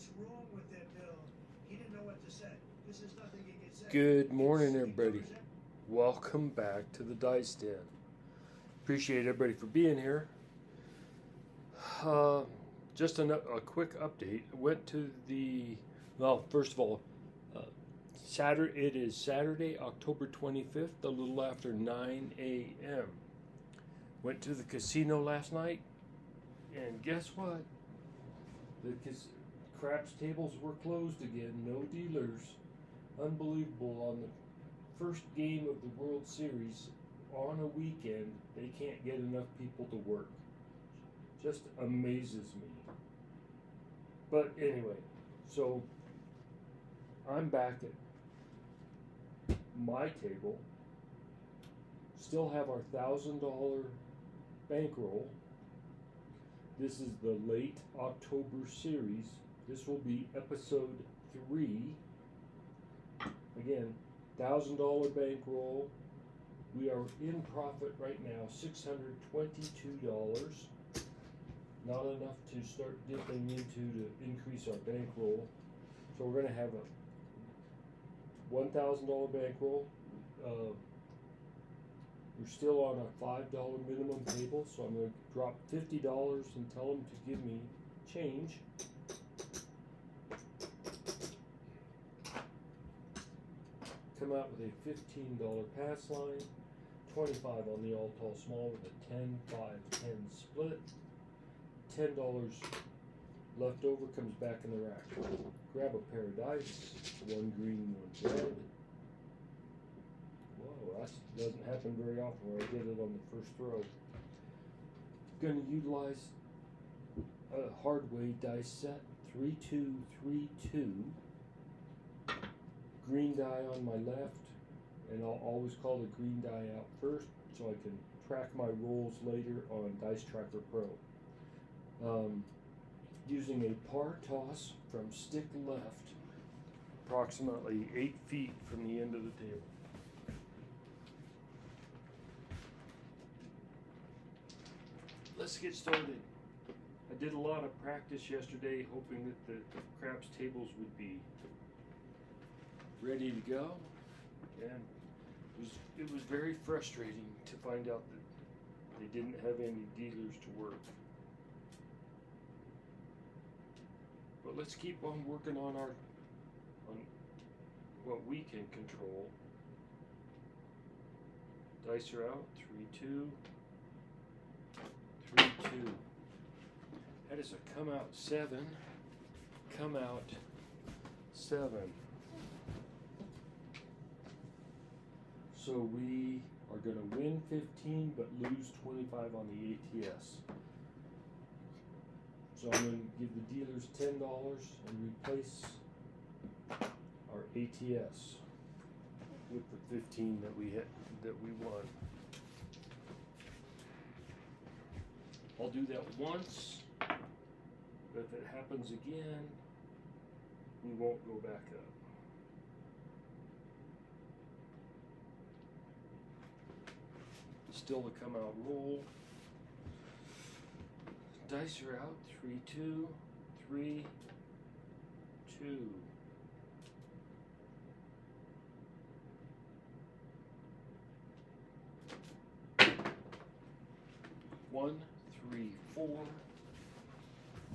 What's wrong with that bill? He didn't know what to say. This is nothing he can say. Good morning, everybody. Welcome back to the Dice Den. Appreciate everybody for being here. Just a quick update. I went to first of all, it is Saturday, October 25th, a little after 9 a.m. Went to the casino last night, and guess what? The craps tables were closed again. No dealers. Unbelievable. On the first game of the World Series on a weekend, they can't get enough people to work. Just amazes me. But anyway, so I'm back at my table. Still have our $1,000 bankroll. This is the late October series. This will be episode 3. Again, $1,000 bankroll. We are in profit right now, $622. Not enough to start dipping into to increase our bankroll. So we're going to have a $1,000 bankroll. We're still on a $5 minimum table, so I'm going to drop $50 and tell them to give me change. Come out with a $15 pass line, 25 on the all tall small with a 10, 5, 10 split. $10 left over comes back in the rack. Grab a pair of dice, one green, one red. Whoa, that doesn't happen very often where I get it on the first throw. Going to utilize a hardway dice set, 3, 2, 3, 2. Green die on my left, and I'll always call the green die out first so I can track my rolls later on Dice Tracker Pro. Using a par toss from stick left, approximately 8 feet from the end of the table. Let's get started. I did a lot of practice yesterday, hoping that the craps tables would be ready to go, and it was very frustrating to find out that they didn't have any dealers to work. But let's keep on working on what we can control. Dice are out. 3, 2, 3, 2. That is a come out 7. Come out 7. So we are going to win 15 but lose 25 on the ATS. So I'm going to give the dealers $10 and replace our ATS with the 15 that we won. I'll do that once, but if it happens again, we won't go back up. Still the come out roll. Dice are out. 3, 2, 3, 2. One, 3, 4.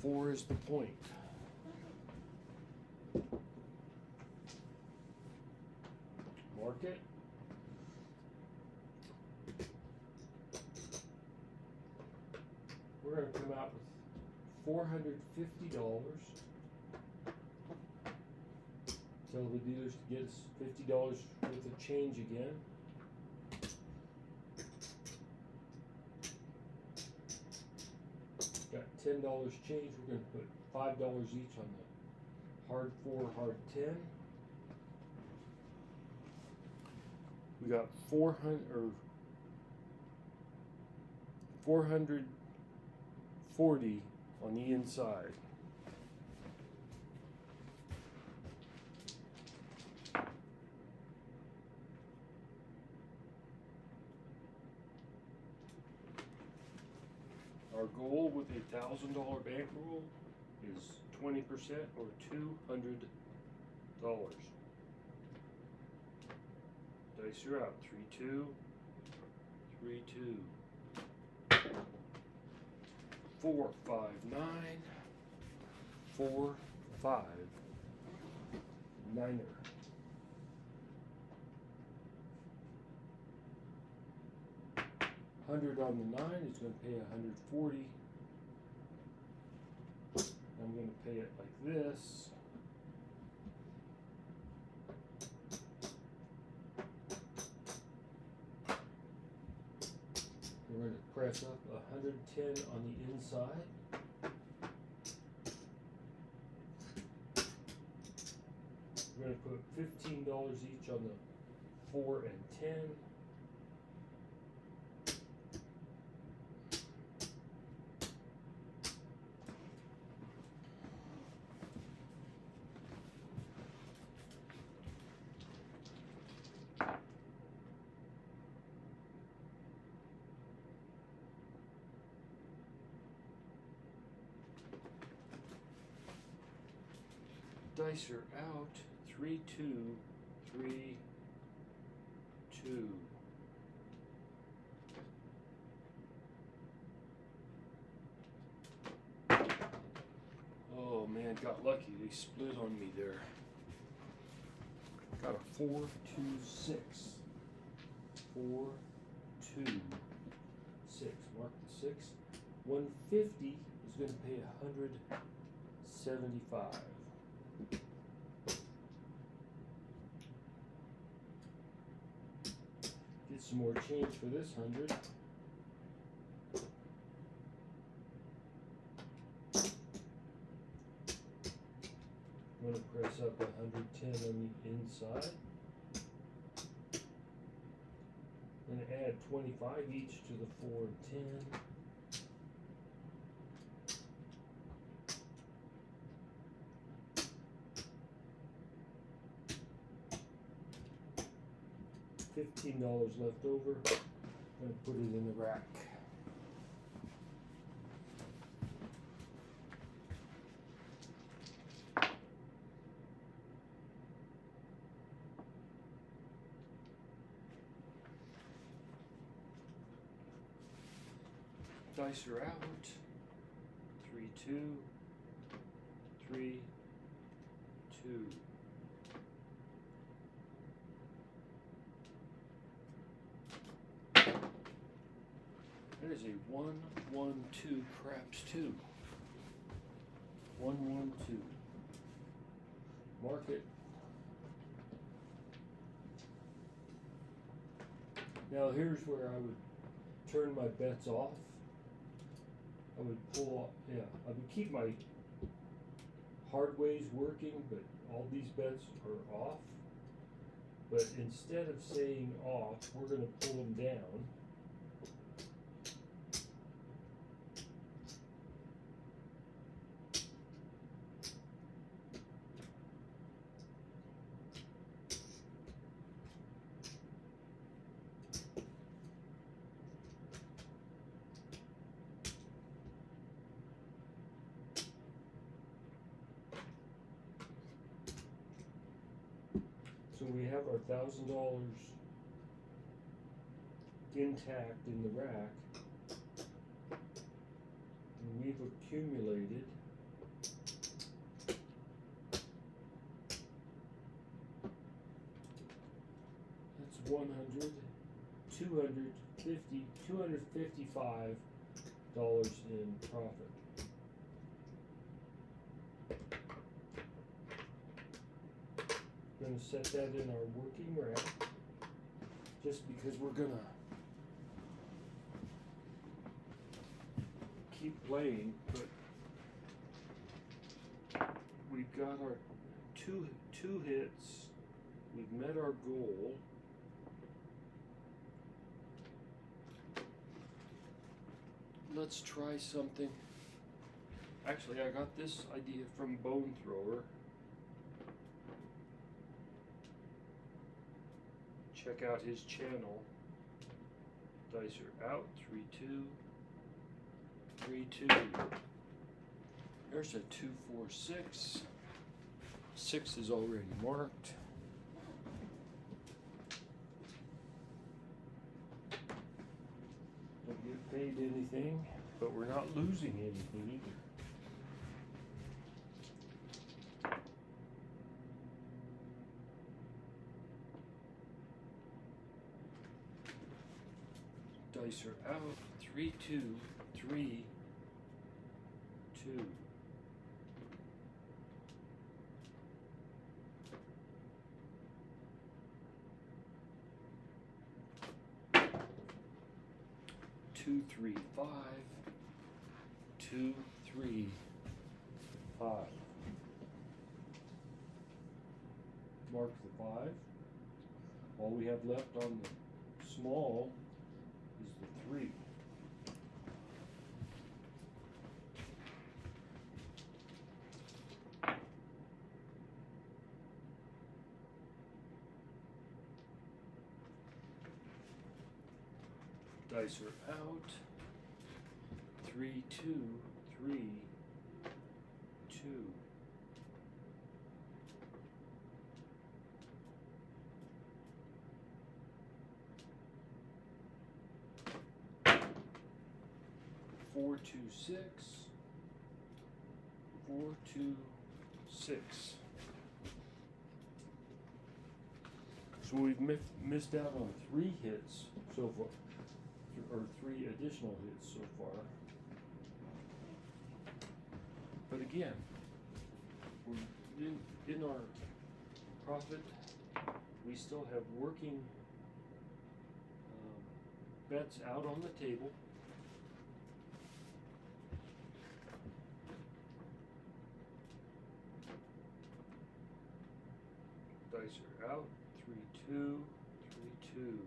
4 is the point. Mark it. We're going to come out with $450. Tell the dealers to get us $50 with a change again. Got $10 change. We're going to put $5 each on the hard 4, hard 10. We got 440 on the inside. Our goal with a $1,000 bankroll is 20% or $200. Dice are out. 3, 2, 3, 2. 4, 5, 9. 4, 5. Niner. $100 on the 9 is going to pay $140. I'm going to pay it like this. We're going to press up 110 on the inside. We're going to put $15 each on the 4 and 10. Dice are out. 3, 2, 3, 2. Oh man, got lucky. They split on me there. Got a 4, 2, 6. 4, 2, 6. Mark the 6. 150 is going to pay 175. Get some more change for this 100. I'm going to press up 110 on the inside. I'm going to add 25 each to the 4 and 10. $15 left over. I'm going to put it in the rack. Dice are out. 3, 2, 3, 2. That is a 1, 1, 2, craps 2. 1, 1, 2. Mark it. Now here's where I would turn my bets off. I would pull off, yeah, I would keep my hard ways working, but all these bets are off. But instead of saying off, we're going to pull them down. So we have our $1,000 intact in the rack, and we've accumulated that's 100, 250, $255 in profit. Going to set that in our working rack just because we're going to keep playing, but we've got our two hits. We've met our goal. Let's try something. Actually, I got this idea from Bone Thrower. Check out his channel. Dice are out. 3, 2, 3, 2. There's a 2, 4, 6. 6 is already marked. Don't get paid anything, but we're not losing anything either. Dice are out. 3, 2, 3, 2. Two, 3, 5. 2, 3, 5. Mark the 5. All we have left on the small is the 3. Dice are out. 3, 2, 3, 2. Four, 2, 6. 4, 2, 6. So we've missed out on 3 hits so far, or 3 additional hits so far. But again, we're in our profit. We still have working bets out on the table. Dice are out. 3, 2, 3,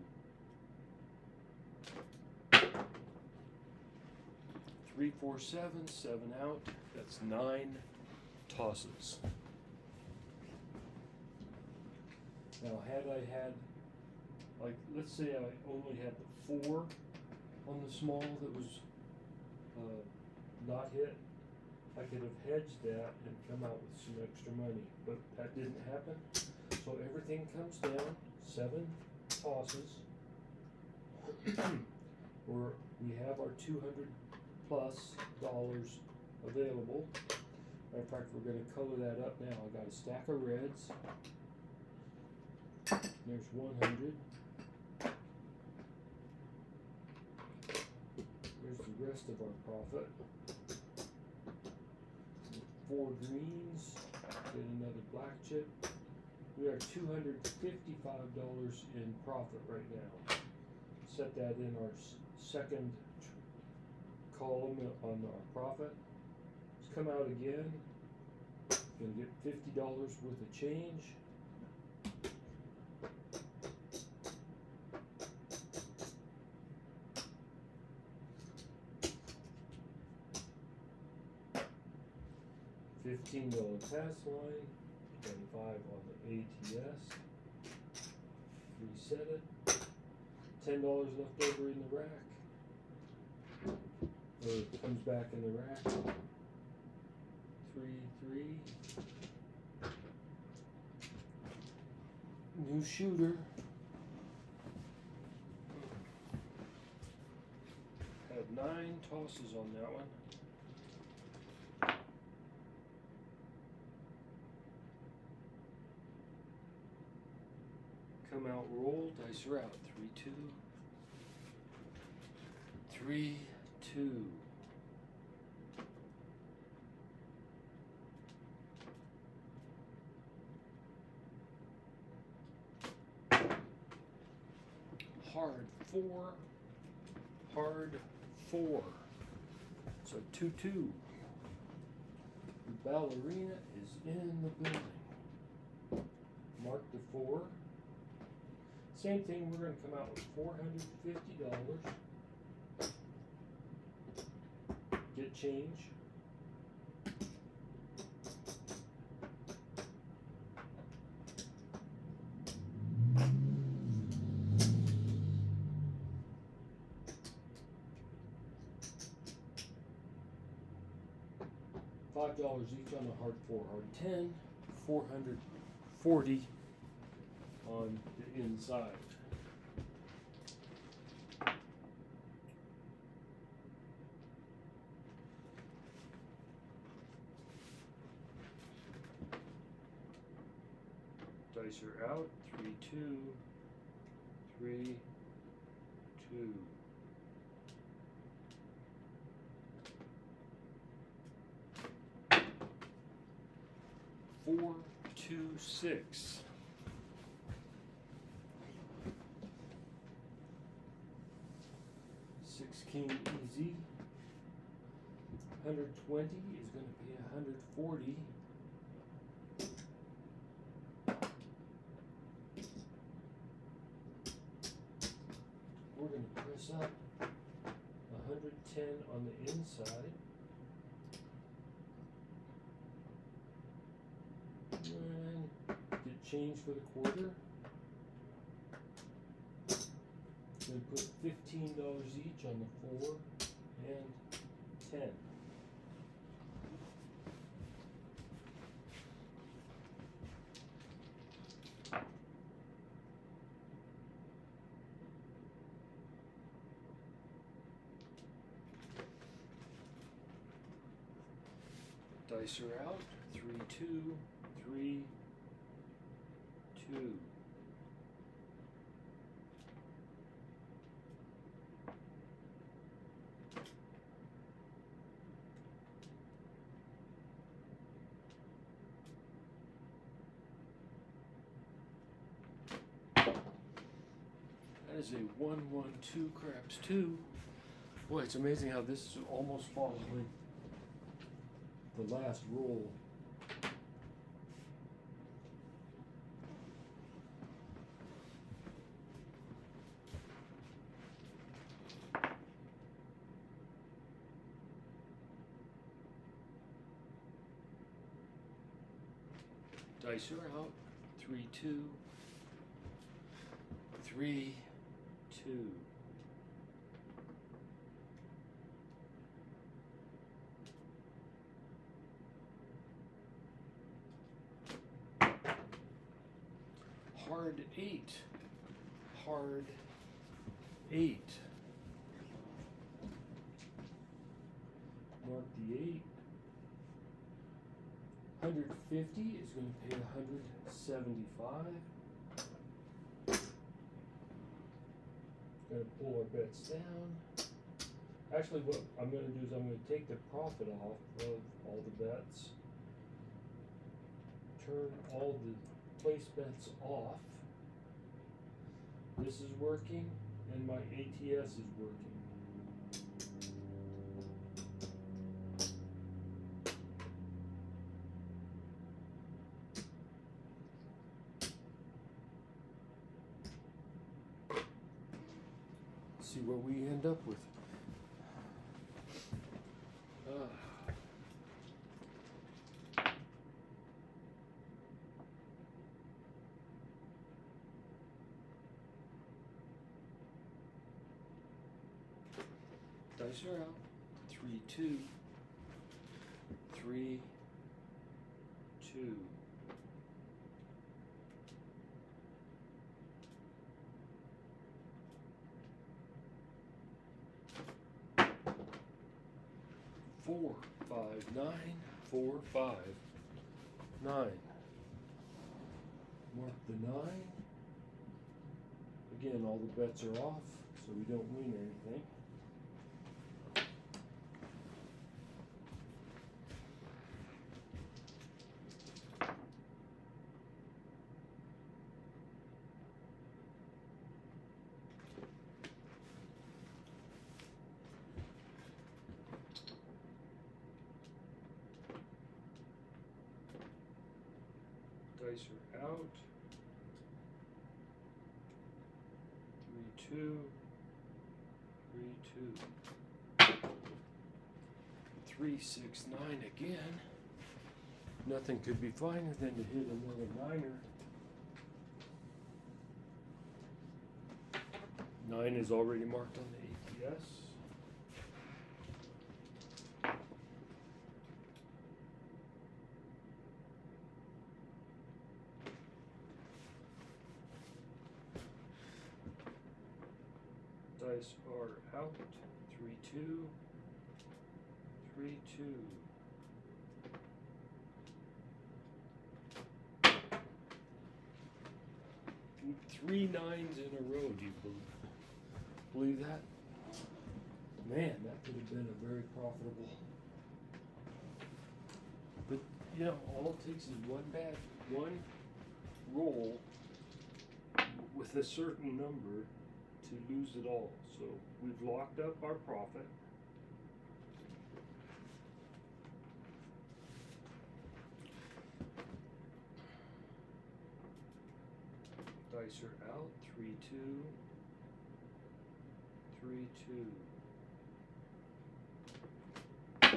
2. 3, 4, 7, 7 out. That's 9 tosses. Now, had I had, like, let's say I only had the 4 on the small that was not hit, I could have hedged that and come out with some extra money, but that didn't happen. So everything comes down, 7 tosses. We have our $200+ available. Matter of fact, we're going to color that up now. I got a stack of reds. There's 100. There's the rest of our profit. 4 greens. Get another black chip. We are $255 in profit right now. Set that in our second column on our profit. Let's come out again. Gonna get $50 worth of change. $15 pass line. 25 on the ATS. Reset it. $10 left over in the rack. Or it comes back in the rack. 3, 3. New shooter. Had 9 tosses on that one. Come out, roll, dice are out. 3, 2. 3, 2. Hard 4. Hard 4. So 2, 2. The ballerina is in the building. Mark the 4. Same thing, we're going to come out with $450. Get change. $5 each on a hard 4, hard 10, 440 on the inside. Dice are out. 3, 2, 3, 2. Four, 2, 6. Six king easy. 120 is going to be 140. We're going to press up 110 on the inside. And get change for the quarter. Going to put $15 each on the 4 and 10. Dice are out. 3, 2, 3, 2. That is a 1, 1, 2, craps 2. Boy, it's amazing how this is almost following the last roll. Dice are out. 3, 2, 3, 2. Hard 8. Hard 8. Mark the 8. 150 is going to pay 175. Going to pull our bets down. Actually, what I'm going to do is I'm going to take the profit off of all the bets. Turn all the place bets off. This is working, and my ATS is working. See what we end up with. Dice are out. 3, 2, 3, 2. Four, 5, 9, 4, 5, 9. Mark the 9. Again, all the bets are off, so we don't win anything. Dice are out. 3, 2, 3, 2. 3, 6, 9 again. Nothing could be finer than to hit another niner. 9 is already marked on the ATS. Dice are out. 3-2. 3-2. Three nines in a row. Do you believe that? Man, that could have been a very profitable. But you know, all it takes is one roll with a certain number to lose it all. So we've locked up our profit. Dice are out. 3-2. 3-2.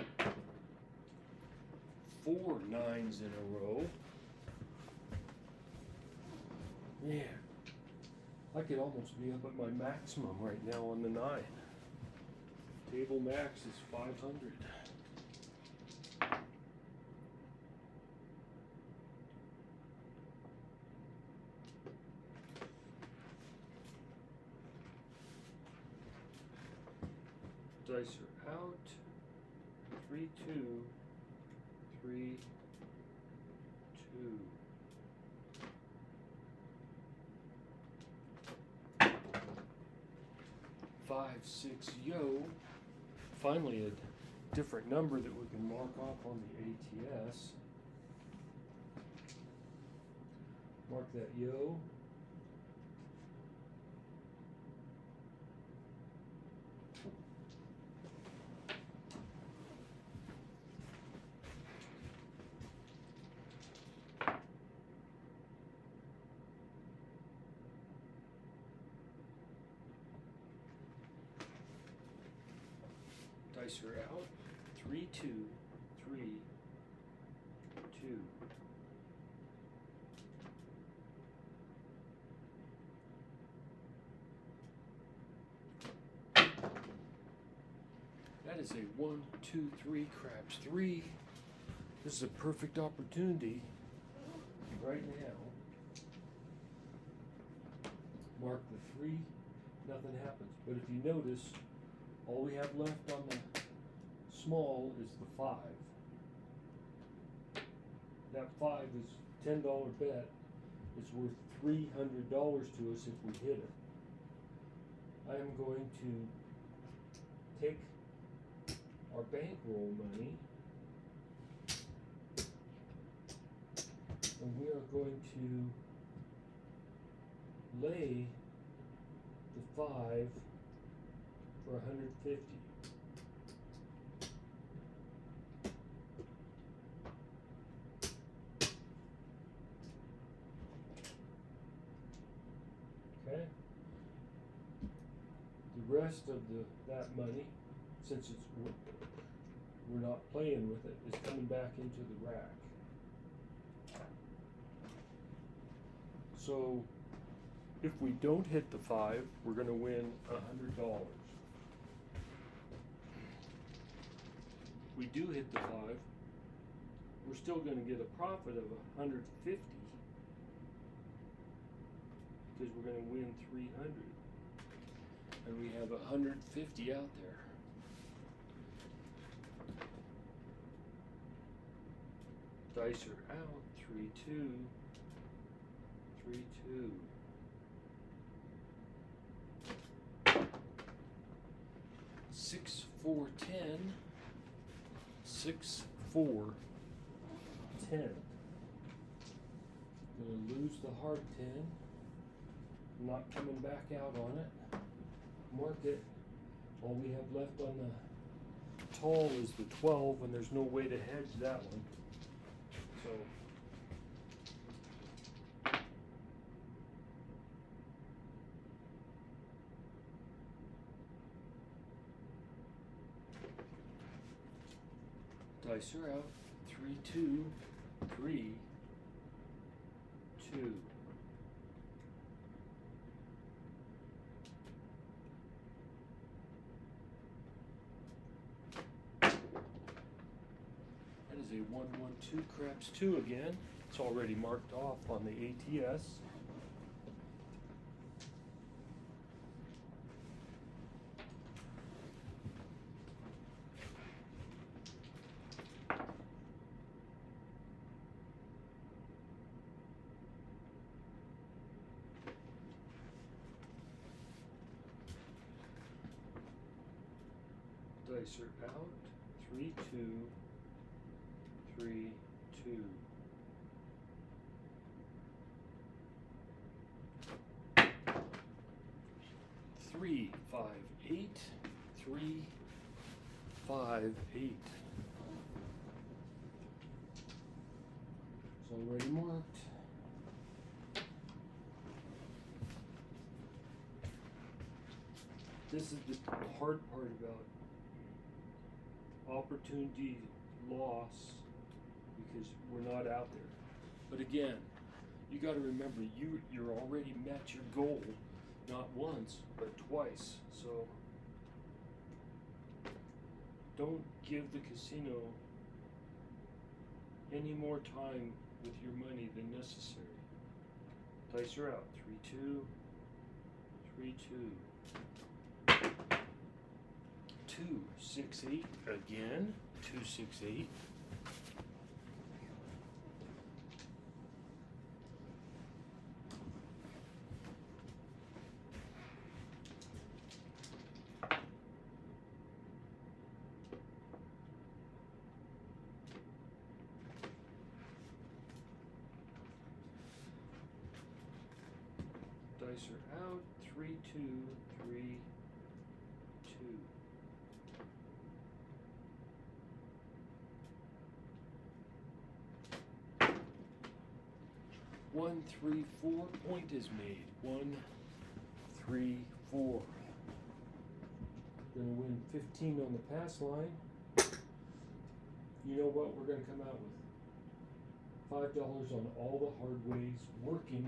Four nines in a row. Yeah. I could almost be up at my maximum right now on the 9. Table max is 500. Dice are out. 3-2. 3-2. 5-6 yo. Finally a different number that we can mark off on the ATS. Mark that yo. Dice are out. 3-2. 3-2. That is a 1, 2, 3 craps 3. This is a perfect opportunity right now. Mark the 3. Nothing happens. But if you notice, all we have left on the small is the 5. That 5 is $10 bet. It's worth $300 to us if we hit it. I am going to take our bankroll money and we are going to lay the 5 for 150. Okay. The rest of that money, since we're not playing with it, is coming back into the rack. So if we don't hit the 5, we're going to win $100. If we do hit the 5, we're still going to get a profit of 150 because we're going to win 300, and we have 150 out there. Dice are out. 3-2. 3-2. 6, 4, 10. 6, 4, 10. Gonna lose the hard 10. Not coming back out on it. Mark it. All we have left on the tall is the 12, and there's no way to hedge that one. So dice are out. 3-2. 3-2. That is a 1-1-2 craps 2 again. It's already marked off on the ATS. Dice are out. 3, 2, 3, 2. Three, 5, 8. 3, 5, 8. It's already marked. This is the hard part about opportunity loss because we're not out there. But again, you got to remember you're already met your goal, not once but twice. So don't give the casino any more time with your money than necessary. Dice are out. 3, 2, 3, 2. 2, 6, 8 again. 2, 6, 8. Dice are out. 3, 2, 3, 2. 1, 3, 4. Point is made. 1, 3, 4. We're going to win 15 on the pass line. You know what we're going to come out with? $5 on all the hard ways working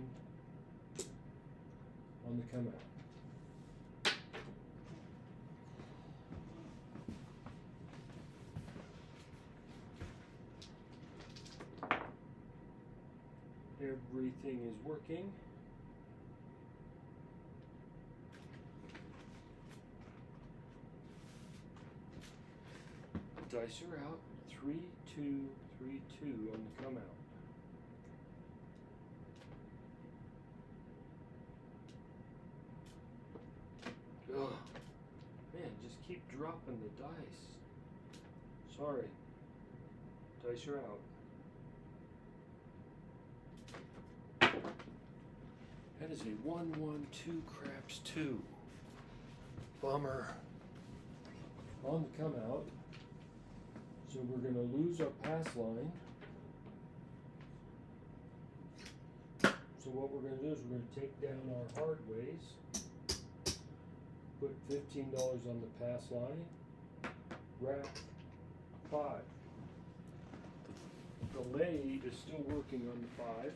on the come out. Everything is working. Dice are out. 3, 2, 3, 2 on the come out. Ugh. Man, just keep dropping the dice. Sorry. Dice are out. That is a 1, 1, 2 craps 2. Bummer. On the come out. So we're going to lose our pass line. So what we're going to do is we're going to take down our hard ways. Put $15 on the pass line. Rack 5. The lay is still working on the 5.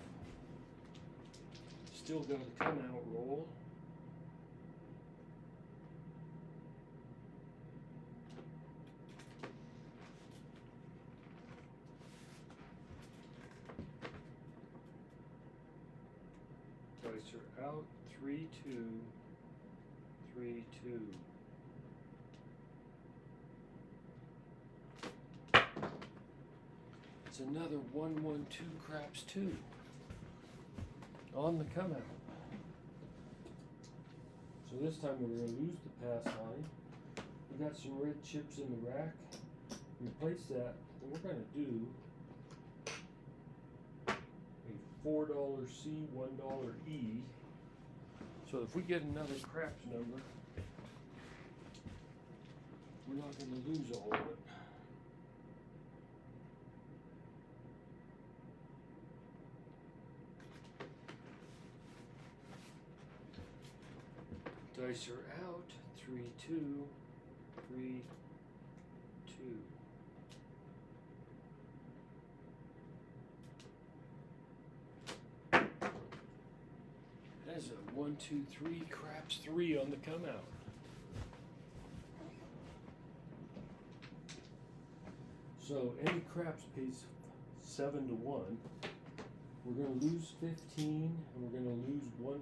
Still got a come out roll. Dice are out. 3, 2, 3, 2. It's another 1, 1, 2 craps 2. On the come out. So this time we're going to lose the pass line. We got some red chips in the rack. Replace that, and we're going to do a $4 C, $1 E. So if we get another craps number, we're not going to lose all of it. Dice are out. 3, 2, 3, 2. That is a 1, 2, 3 craps 3 on the come out. So any craps pays 7 to 1. We're going to lose 15, and we're going to lose 1.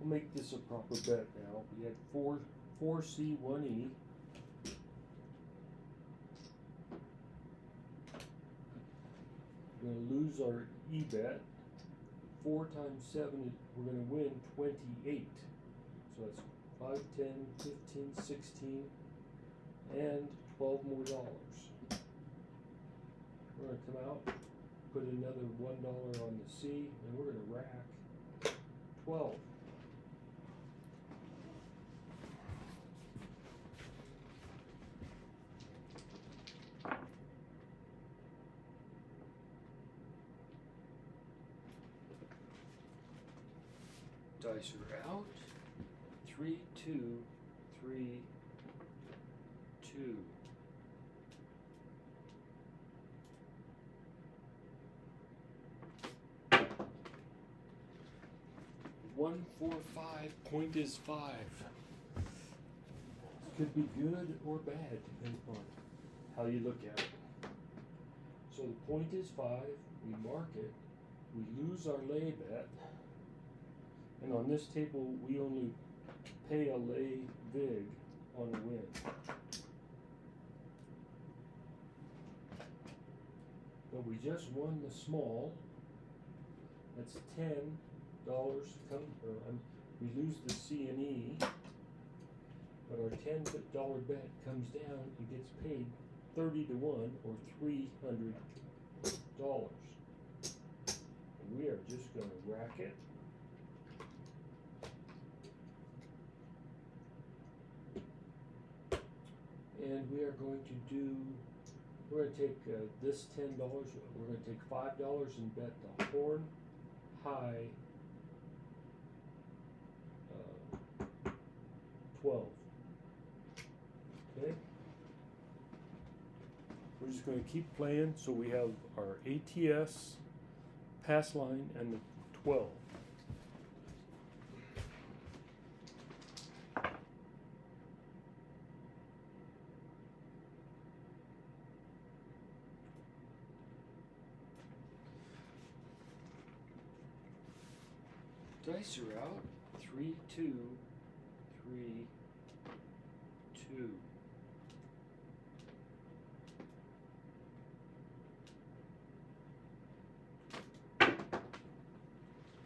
We'll make this a proper bet now. We had 4C, 1E. We're going to lose our E bet. 4 times 7, we're going to win 28. So that's 5, 10, 15, 16, and $12 more. We're going to come out, put another $1 on the C, and we're going to rack 12. Dice are out. 3, 2, 3, 2. One, 4, 5. Point is 5. Could be good or bad, depending on how you look at it. So the point is 5. We mark it. We lose our lay bet. And on this table, we only pay a lay vig on a win. But we just won the small. That's $10 we lose the C and E, but our $10 bet comes down and gets paid 30-1 or $300. And we are just going to rack it. And we are going to do, we're going to take this $10, we're going to take $5 and bet the horn high 12. Okay? We're just going to keep playing, so we have our ATS, pass line, and the 12. Dice are out. 3, 2, 3, 2.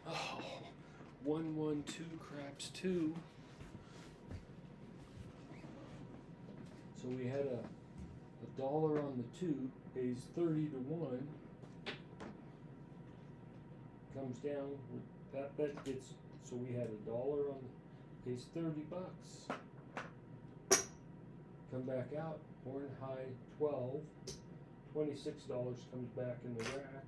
Oh, 1, 1, 2, craps 2. So we had a dollar on the 2, pays 30-1. Comes down, that bet gets, so we had $1 on, pays $30. Come back out, horn high 12, $26 comes back in the rack.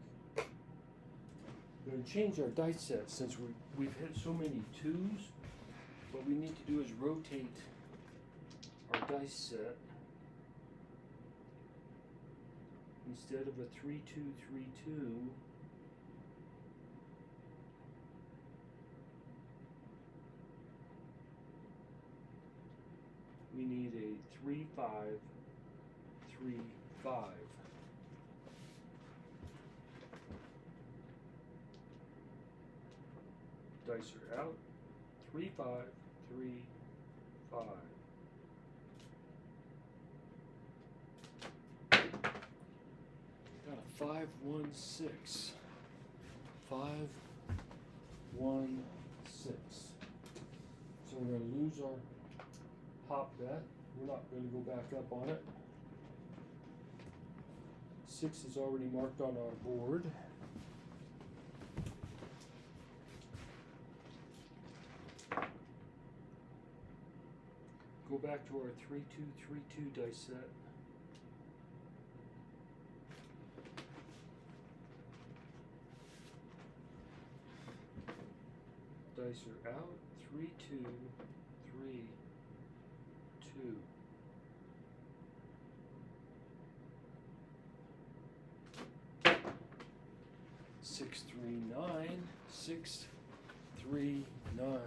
We're going to change our dice set since we've hit so many 2s. What we need to do is rotate our dice set. Instead of a 3, 2, 3, 2, we need a 3, 5, 3, 5. Dice are out. 3, 5, 3, 5. Got a 5, 1, 6. 5, 1, 6. So we're going to lose our hop bet. We're not going to go back up on it. 6 is already marked on our board. Go back to our 3, 2, 3, 2 dice set. Dice are out. 3, 2, 3, 2. Six, 3, 9. 6, 3, 9.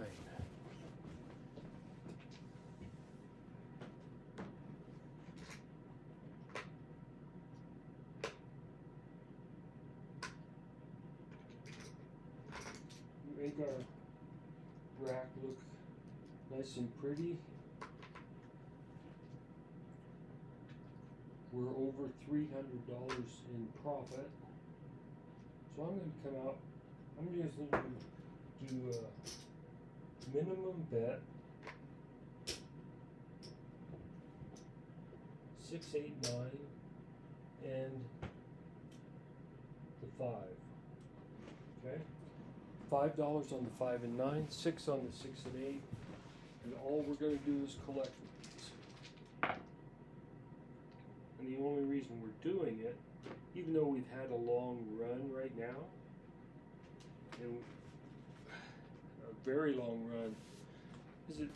Make our rack look nice and pretty. We're over $300 in profit. So I'm going to come out, I'm just going to do a minimum bet, 6, 8, 9, and the 5. Okay? $5 on the 5 and 9, 6 on the 6 and 8, and all we're going to do is collect these. And the only reason we're doing it, even though we've had a long run right now, and a very long run, is that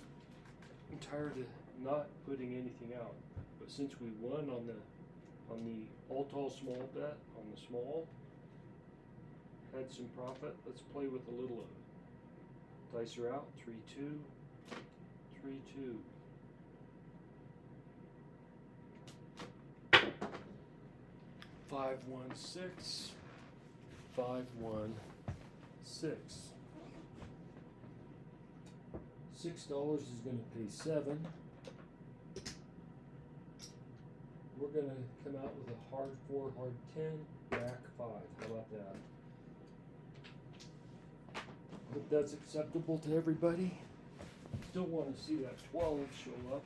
I'm tired of not putting anything out. But since we won on the all tall small bet on the small, had some profit, let's play with a little of it. Dice are out, 3, 2, 3, 2. 5, 1, 6, 5, 1, 6. $6 is going to pay 7. We're going to come out with a hard 4, hard 10, back 5. How about that? Hope that's acceptable to everybody. Still want to see that 12 show up.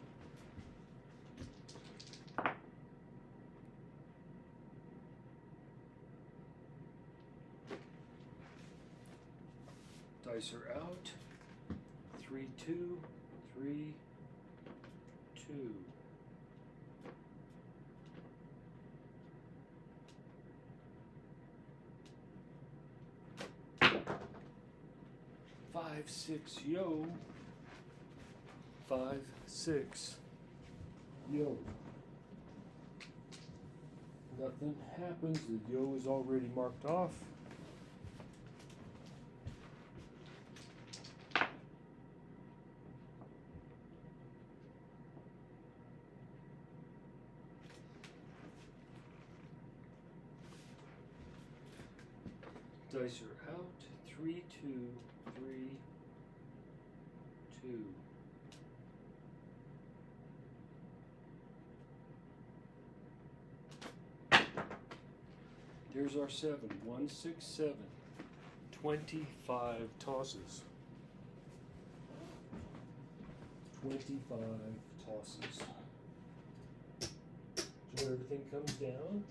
Dice are out. 3, 2, 3, 2. Five, 6, yo. 5, 6, yo. Nothing happens. The yo is already marked off. Dice are out. 3, 2, 3, 2. There's our 7. 1, 6, 7. 25 tosses. 25 tosses. So everything comes down.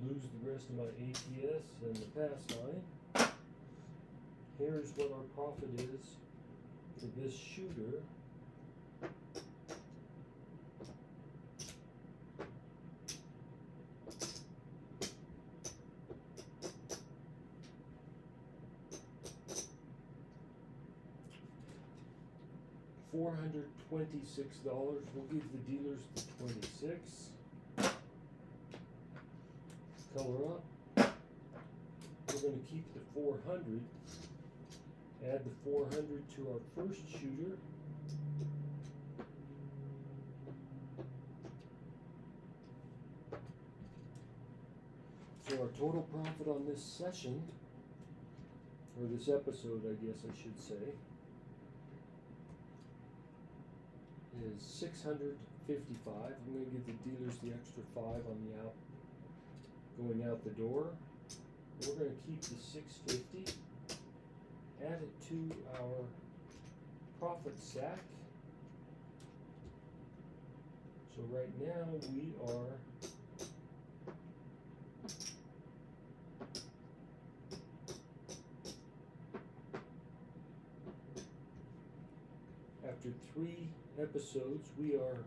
Lose the rest of my ATS and the pass line. Here's what our profit is for this shooter. $426. We'll give the dealers the 26. Color up. We're going to keep the 400. Add the 400 to our first shooter. So our total profit on this session, or this episode, I guess I should say, is $655. I'm going to give the dealers the extra 5 on the going out the door. We're going to keep the 650, add it to our profit sack. So right now we are after 3 episodes, we are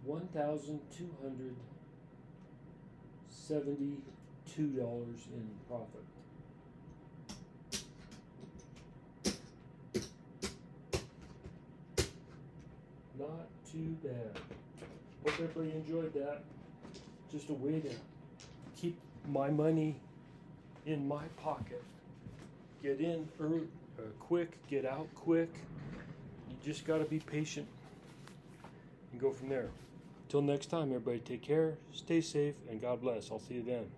$1,272 in profit. Not too bad. Hope everybody enjoyed that. Just a way to keep my money in my pocket. Get in early, quick, get out quick. You just got to be patient and go from there. Till next time, everybody, take care, stay safe, and God bless. I'll see you then.